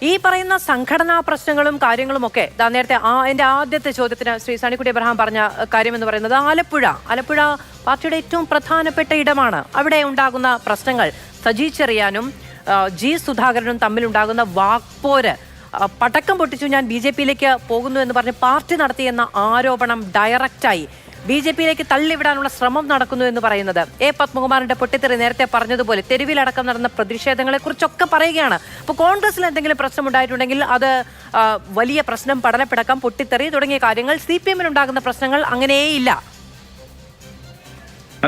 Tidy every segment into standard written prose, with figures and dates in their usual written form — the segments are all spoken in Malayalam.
ഈ പറയുന്ന സംഘടനാ പ്രശ്നങ്ങളും കാര്യങ്ങളും ഒക്കെ നേരത്തെ എൻ്റെ ആദ്യത്തെ ചോദ്യത്തിന് ശ്രീ സണിക്കുട്ടി എബ്രഹാം പറഞ്ഞ കാര്യം എന്ന് പറയുന്നത് ആലപ്പുഴ പാർട്ടിയുടെ ഏറ്റവും പ്രധാനപ്പെട്ട ഇടമാണ്. അവിടെ ഉണ്ടാകുന്ന പ്രശ്നങ്ങൾ സജി ചെറിയാനും ജി സുധാകരനും തമ്മിലുണ്ടാകുന്ന വാക്പോര്, പടക്കം പൊട്ടിച്ചു ഞാൻ BJP-യിലേക്ക് പോകുന്നു എന്ന് പറഞ്ഞ് പാർട്ടി നടത്തിയെന്ന ആരോപണം ഡയറക്റ്റായി BJP-യിലേക്ക് തള്ളിവിടാനുള്ള ശ്രമം നടക്കുന്നു എന്ന് പറയുന്നത് പത്മകുമാറിന്റെ പൊട്ടിത്തെറി നേരത്തെ പറഞ്ഞതുപോലെ തെരുവിലടക്കം നടന്ന പ്രതിഷേധങ്ങളെ കുറിച്ചൊക്കെ പറയുകയാണ്. അപ്പോൾ കോൺഗ്രസിൽ എന്തെങ്കിലും പ്രശ്നം ഉണ്ടായിട്ടുണ്ടെങ്കിൽ അത് വലിയ പ്രശ്നം, പഠനപ്പിടക്കം, പൊട്ടിത്തെറി തുടങ്ങിയ കാര്യങ്ങൾ. CPM-ൽ ഉണ്ടാകുന്ന പ്രശ്നങ്ങൾ അങ്ങനെയേയില്ല.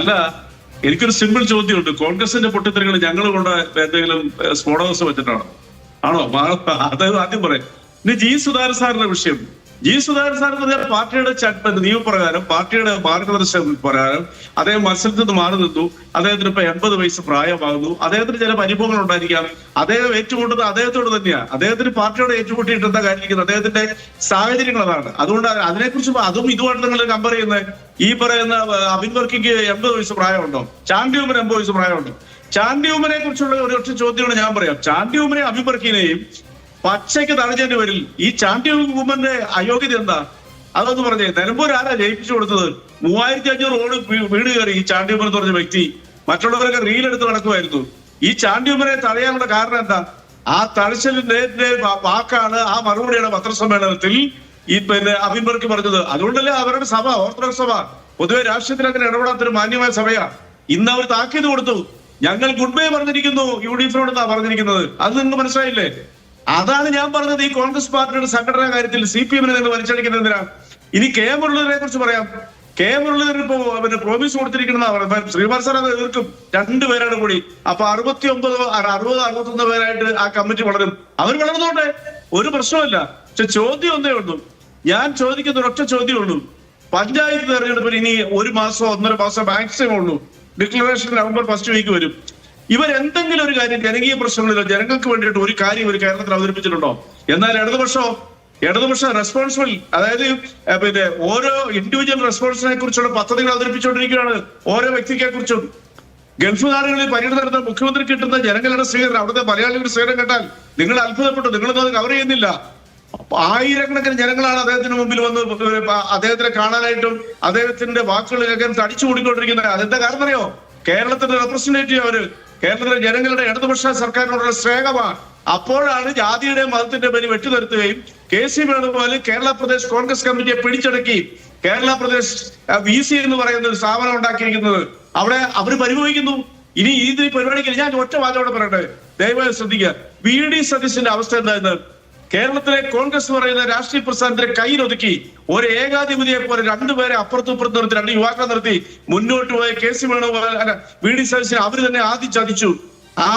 അല്ല, എനിക്കൊരു സിമ്പിൾ ചോദ്യമുണ്ട്. കോൺഗ്രസിന്റെ പൊട്ടിത്തെറികൾ ഞങ്ങൾ കൊണ്ട് എന്തെങ്കിലും സ്ഫോടകസ് വെച്ചിട്ടാണോ? ആണോ? അത് ആദ്യം പറയാം. ഇനി ജി സുധാകരൻ സാറിന്റെ വിഷയം. ജി സുധാകരൻ സാർ എന്ന് പറഞ്ഞാൽ പാർട്ടിയുടെ നിയമപ്രകാരം, പാർട്ടിയുടെ മാർഗദർശന പ്രകാരം അദ്ദേഹം മത്സരത്തിൽ നിന്ന് മാറി നിന്നു. അദ്ദേഹത്തിന് ഇപ്പൊ 80 വയസ്സ് പ്രായമാകുന്നു. അദ്ദേഹത്തിന് ചില പരിഭവങ്ങൾ ഉണ്ടായിരിക്കാം. അദ്ദേഹം ഏറ്റുമുട്ടുന്നത് അദ്ദേഹത്തോട് തന്നെയാണ്. അദ്ദേഹത്തിന് പാർട്ടിയോട് ഏറ്റുമുട്ടിയിട്ട് എന്താ കാര്യമിരിക്കുന്നത്? അദ്ദേഹത്തിന്റെ സാഹചര്യങ്ങൾ അതാണ്. അതുകൊണ്ട് അതിനെക്കുറിച്ച് അതും ഇതുമായിട്ട് നിങ്ങൾ കമ്പയർ ചെയ്യുന്നത്. ഈ പറയുന്ന അബിൻ വർക്കിക്ക് 80 വയസ്സ് പ്രായമുണ്ടോ? ചാണ്ടി ഉമ്മന് 80 വയസ്സ് പ്രായമുണ്ടോ? ചാണ്ടി ഉമ്മനെ കുറിച്ചുള്ള ഒരു ഒറ്റ ചോദ്യമാണ് ഞാൻ പറയാം. ചാണ്ടി ഉമ്മനെ അബിൻ വർക്കിനെയും പച്ചയ്ക്ക് തടഞ്ഞേണ്ടി വരിൽ. ഈ ചാണ്ടി ഉമ്മന്റെ അയോഗ്യത എന്താ? അതൊന്ന് പറഞ്ഞേ. നിലമ്പൂർ ആരാ ജയിപ്പിച്ചു കൊടുത്തത്? 3500 റോഡ് വീട് കയറി ഈ ചാണ്ടി ഉമ്മൻ എന്ന് പറഞ്ഞ വ്യക്തി. മറ്റുള്ളവരൊക്കെ റീലെടുത്ത് നടക്കുമായിരുന്നു. ഈ ചാണ്ടി ഉമ്മനെ തടയാനുള്ള കാരണം എന്താ? ആ തഴച്ചലിന്റെ വാക്കാണ്, ആ മറുപടിയാണ് പത്രസമ്മേളനത്തിൽ ഈ അബിൻ വർക്കി പറഞ്ഞത്. അതുകൊണ്ടല്ലേ അവരുടെ സഭ, ഓർത്തഡോക്സ് സഭ, പൊതുവെ രാഷ്ട്രീയത്തിൽ അങ്ങനെ ഇടപെടാത്തൊരു മാന്യമായ സഭയാ. ഇന്ന് അവർ താക്കീത് കൊടുത്തു. ഞങ്ങൾ ഗുഡ് ബൈ പറഞ്ഞിരിക്കുന്നു UDF-നോട് എന്നാ പറഞ്ഞിരിക്കുന്നത്. അത് നിങ്ങൾക്ക് മനസ്സിലായില്ലേ? അതാണ് ഞാൻ പറഞ്ഞത്. ഈ കോൺഗ്രസ് പാർട്ടിയുടെ സംഘടനാ കാര്യത്തിൽ CPM-നെ നിങ്ങൾ വലിച്ചടിക്കുന്നത് എന്തിനാണ്? ഇനി കെ മുരളീധരനെ കുറിച്ച് പറയാം. കെ മുരളീധരൻ ഇപ്പോ പ്രോമിസ് കൊടുത്തിരിക്കുന്ന ശ്രീമാൻ സാർ അത് എതിർക്കും. 2 പേരാണ് കൂടി. അപ്പൊ 60-61 പേരായിട്ട് ആ കമ്മിറ്റി വളരും. അവർ വളർന്നോട്ടെ, ഒരു പ്രശ്നമില്ല. പക്ഷെ ചോദ്യം ഒന്നേ ഉള്ളൂ. ഞാൻ ചോദിക്കുന്ന ഒരൊറ്റ ചോദ്യമേ ഉള്ളൂ. പഞ്ചായത്ത് തെരഞ്ഞെടുപ്പിൽ ഇനി 1 മാസമോ 1.5 മാസം മാക്സിമം ഉള്ളൂ. ഡിക്ലറേഷൻ നവംബർ 1st വീക്ക് വരും. ഇവരെന്തെങ്കിലും ഒരു കാര്യം ജനകീയ പ്രശ്നങ്ങളിലോ ജനങ്ങൾക്ക് വേണ്ടിയിട്ട് ഒരു കാര്യം ഒരു കേരളത്തിൽ അവതരിപ്പിച്ചിട്ടുണ്ടോ? എന്നാൽ ഇടതുപക്ഷം റെസ്പോൺസിബിൾ, അതായത് ഓരോ ഇൻഡിവിജ്വൽ റെസ്പോൺസിനെ കുറിച്ചുള്ള പദ്ധതികൾ അവതരിപ്പിച്ചുകൊണ്ടിരിക്കുകയാണ്. ഓരോ വ്യക്തിയെ കുറിച്ചും. ഗൾഫ് നാടുകളിൽ പര്യടനം നടത്തുന്ന മുഖ്യമന്ത്രി കിട്ടുന്ന ജനങ്ങളുടെ സ്വീകരണം, അവിടുത്തെ മലയാളികളുടെ സ്വീകരണം കേട്ടാൽ നിങ്ങൾ അത്ഭുതപ്പെട്ടു. നിങ്ങളൊന്നും അത് കവർ ചെയ്യുന്നില്ല. ആയിരക്കണക്കിന് ജനങ്ങളാണ് അദ്ദേഹത്തിന് മുമ്പിൽ വന്ന് അദ്ദേഹത്തിനെ കാണാനായിട്ടും അദ്ദേഹത്തിന്റെ വാക്കുകൾ കേൾക്കാൻ തടിച്ചു കൂടിക്കൊണ്ടിരിക്കുന്നത്. അതെന്താ കാരണം അറിയോ? കേരളത്തിന്റെ റെപ്രസെന്റേറ്റീവ് അവര്, കേരളത്തിലെ ജനങ്ങളുടെ ഇടതുപക്ഷ സർക്കാരിനോടുള്ള സ്നേഹമാണ്. അപ്പോഴാണ് ജാതിയുടെ മതത്തിന്റെ പേര് വെട്ടിനിർത്തുകയും KC വേണുഗോപാൽ കേരള പ്രദേശ് കോൺഗ്രസ് കമ്മിറ്റിയെ പിടിച്ചടക്കി കേരള പ്രദേശ് VC എന്ന് പറയുന്ന ഒരു സ്ഥാപനം ഉണ്ടാക്കിയിരിക്കുന്നത്. അവിടെ അവർ പരിഭവിക്കുന്നു. ഇനി ഈ പരിപാടിക്ക് ഞാൻ ഒറ്റ വാചകോടെ പറയട്ടെ, ദയവായി ശ്രദ്ധിക്കുക. VD സതീശന്റെ അവസ്ഥ എന്തായിരുന്നു? കേരളത്തിലെ കോൺഗ്രസ് എന്ന് പറയുന്ന രാഷ്ട്രീയ പ്രസ്ഥാനത്തിലെ കയ്യിലൊതുക്കി ഒരു ഏകാധിപതിയെ പോലെ 2 പേരെ അപ്പുറത്തും ഇപ്പുറത്തും നിർത്തി, 2 യുവാക്കളെ നിർത്തി മുന്നോട്ട് പോയ KC വേണുഗോപാൽ VD സതീശനെ അവര് തന്നെ ആദ്യം ചതിച്ചു.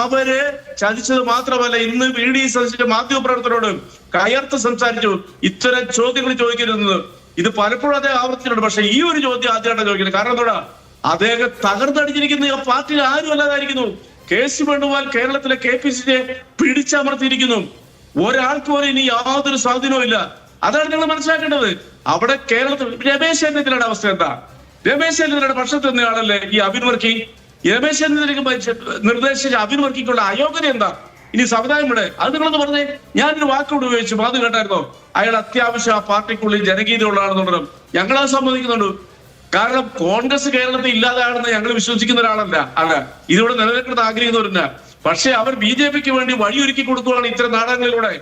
അവര് ചതിച്ചത് മാത്രമല്ല, ഇന്ന് VD സതീശന്റെ മാധ്യമപ്രവർത്തകരോട് കയർത്ത് സംസാരിച്ചു. ഇത്തരം ചോദ്യങ്ങൾ ചോദിക്കരുതെന്ന് ഇത് പലപ്പോഴും അദ്ദേഹം ആവർത്തിച്ചിട്ടുണ്ട്. പക്ഷെ ഈ ഒരു ചോദ്യം ആദ്യമായിട്ടാണ് ചോദിക്കുന്നത്. കാരണം എന്താ? അദ്ദേഹം തകർന്നടിച്ചിരിക്കുന്ന പാർട്ടിയിൽ ആരും അല്ലാതായിരിക്കുന്നു. KC വേണുഗോപാൽ കേരളത്തിലെ KPCയെ പിടിച്ചമർത്തിയിരിക്കുന്നു. ഒരാൾക്ക് പോലും ഇനി യാതൊരു സ്വാധീനവും ഇല്ല. അതാണ് നിങ്ങൾ മനസ്സിലാക്കേണ്ടത്. അവിടെ കേരളത്തിൽ രമേശ് ചെന്നിത്തലയുടെ അവസ്ഥ എന്താ? രമേശ് ചെന്നിത്തലയുടെ പക്ഷത്ത് നിന്നയാളല്ലേ ഈ അബിൻ വർക്കി? രമേശ് ചെന്നിത്തലയ്ക്ക് നിർദ്ദേശിച്ച അബിൻ വർക്കിക്കുള്ള അയോഗ്യത എന്താ? ഇനി സമുദായം ഇവിടെ അത് നിങ്ങളൊന്ന് പറഞ്ഞേ. ഞാനൊരു വാക്കോട് ഉപയോഗിച്ചു, അത് കേട്ടായിരുന്നോ? അയാൾ അത്യാവശ്യം ആ പാർട്ടിക്കുള്ളിൽ ജനകീയത ഉള്ളതാണെന്നുള്ളത് ഞങ്ങളത് സമ്മതിക്കുന്നുണ്ട്. കാരണം കോൺഗ്രസ് കേരളത്തിൽ ഇല്ലാതാണെന്ന് ഞങ്ങൾ വിശ്വസിക്കുന്ന ഒരാളല്ല. ഇതിവിടെ നിലനിൽക്കുന്നത് ആഗ്രഹിക്കുന്നവരല്ല. പക്ഷെ അവർ BJP-ക്ക് വേണ്ടി വഴിയൊരുക്കി കൊടുക്കുകയാണ് ഇത്തരം നാടകങ്ങളിലൂടെ.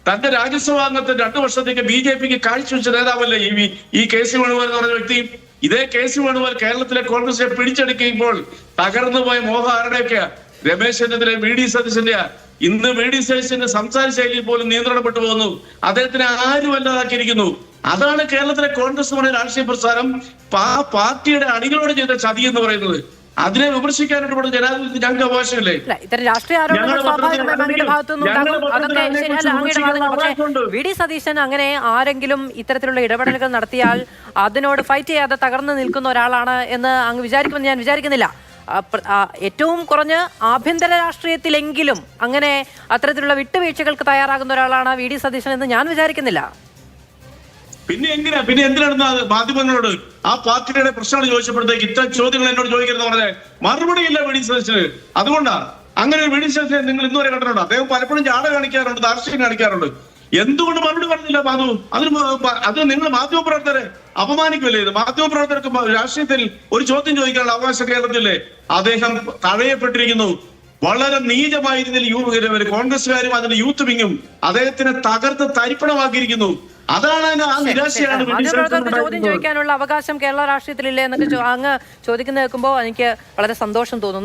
തന്റെ രാജ്യസഭാ അംഗത്തെ 2 വർഷത്തേക്ക് BJP-ക്ക് കാഴ്ചവെച്ച നേതാവല്ലേ ഈ KC വേണുഗോപാൽ എന്ന് പറഞ്ഞ വ്യക്തി. ഇതേ KC വേണുഗോപാൽ കേരളത്തിലെ കോൺഗ്രസിനെ പിടിച്ചെടുക്കുമ്പോൾ തകർന്നു പോയ മോഹം ആരുടെയൊക്കെയാ? രമേശ് ചെന്നിത്തല, VD സതീശന്റെയാ. ഇന്ന് VD സതീശന്റെ സംസാര ശൈലിയിൽ പോലും നിയന്ത്രണപ്പെട്ടു പോകുന്നു. അദ്ദേഹത്തിനെ ആരും അല്ലാതാക്കിയിരിക്കുന്നു. അതാണ് കേരളത്തിലെ കോൺഗ്രസ് എന്ന് പറയുന്ന രാഷ്ട്രീയ പ്രസ്ഥാനം പാർട്ടിയുടെ അണികളോട് ചെയ്ത ചതി എന്ന് പറയുന്നത്. അതിനെ വിമർശിക്കാനായിട്ട് ജനാധിപത്യത്തിൽ ഞങ്ങൾക്ക് അവകാശമില്ലേ? ഇത്തരം രാഷ്ട്രീയ ആരോപണങ്ങൾ സ്വാഭാവികമായും അങ്ങയുടെ ഭാഗത്തുനിന്നും അതൊക്കെ ശരിയല്ല. അങ്ങയുടെ വാദങ്ങൾ. പക്ഷേ VD സതീശൻ അങ്ങനെ ആരെങ്കിലും ഇത്തരത്തിലുള്ള ഇടപെടലുകൾ നടത്തിയാൽ അതിനോട് ഫൈറ്റ് ചെയ്യാതെ തകർന്നു നിൽക്കുന്ന ഒരാളാണ് എന്ന് അങ്ങ് വിചാരിക്കുമെന്ന് ഞാൻ വിചാരിക്കുന്നില്ല. ഏറ്റവും കുറഞ്ഞ് ആഭ്യന്തര രാഷ്ട്രീയത്തിലെങ്കിലും അങ്ങനെ അത്തരത്തിലുള്ള വിട്ടുവീഴ്ചകൾക്ക് തയ്യാറാകുന്ന ഒരാളാണ് VD സതീശൻ എന്ന് ഞാൻ വിചാരിക്കുന്നില്ല. പിന്നെ എന്തിനാണ് മാധ്യമങ്ങളോട് ആ പാർട്ടിയുടെ പ്രശ്നങ്ങൾ ചോദിച്ചപ്പോഴത്തേക്ക് ഇത്തരം ചോദ്യങ്ങൾ എന്നോട് ചോദിക്കരുതെന്ന് പറഞ്ഞാൽ മറുപടിയില്ല VD സതീശന്. അതുകൊണ്ടാണ് അങ്ങനെ ഒരു വീഡിയോ സ്റ്റേഷൻ നിങ്ങൾ ഇന്നുവരെ കണ്ടിട്ടുണ്ടോ? അദ്ദേഹം പലപ്പോഴും ജാട കാണിക്കാറുണ്ട്, ധാർഷ്ട്യം കാണിക്കാറുണ്ട്. എന്തുകൊണ്ട് മറുപടി പറഞ്ഞില്ല മാധു? അത് നിങ്ങൾ മാധ്യമപ്രവർത്തകരെ അപമാനിക്കുമല്ലേ? ഇത് മാധ്യമപ്രവർത്തകർക്ക് രാഷ്ട്രീയത്തിൽ ഒരു ചോദ്യം ചോദിക്കാനുള്ള അവകാശം കേരളത്തിലെ അദ്ദേഹം തടയപ്പെട്ടിരിക്കുന്നു. വളരെ നീചമായ രീതിയിൽ കോൺഗ്രസ്സുകാരും അതിന്റെ യൂത്ത് വിങ്ങും അദ്ദേഹത്തിനെ തകർത്ത് തരിപ്പണമാക്കിയിരിക്കുന്നു. അതാണ് ആ നിരാശയാണ് ചോദ്യം ചോദിക്കാനുള്ള അവകാശം കേരള രാഷ്ട്രീയത്തിലില്ലേ എന്നൊക്കെ അങ്ങ് ചോദിക്കുന്ന കേൾക്കുമ്പോൾ എനിക്ക് വളരെ സന്തോഷം തോന്നുന്നു.